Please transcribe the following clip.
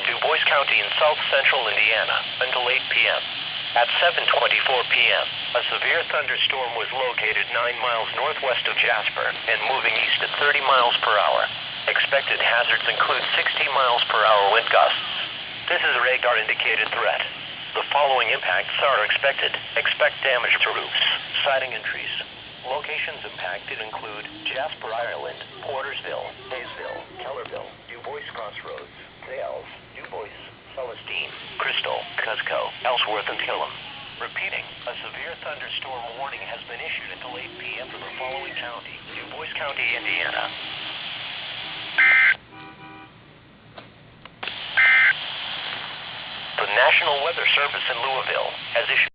Du Bois County in south central Indiana until 8 p.m. At 7:24 p.m., a severe thunderstorm was located 9 miles northwest of Jasper and moving east at 30 miles per hour. Expected hazards include 60 miles per hour wind gusts. This is a radar-indicated threat. The following impacts are expected. Expect damage to roofs, siding and trees. Locations impacted include Jasper, Ireland, Portersville, Hayesville, Kellerville, Du Bois Crossroads, Thales, Du Bois, Celestine, Crystal, Cusco, Ellsworth, and Killam. Repeating, a severe thunderstorm warning has been issued until 8 p.m. for the following county: Du Bois County, Indiana. The National Weather Service in Louisville has issued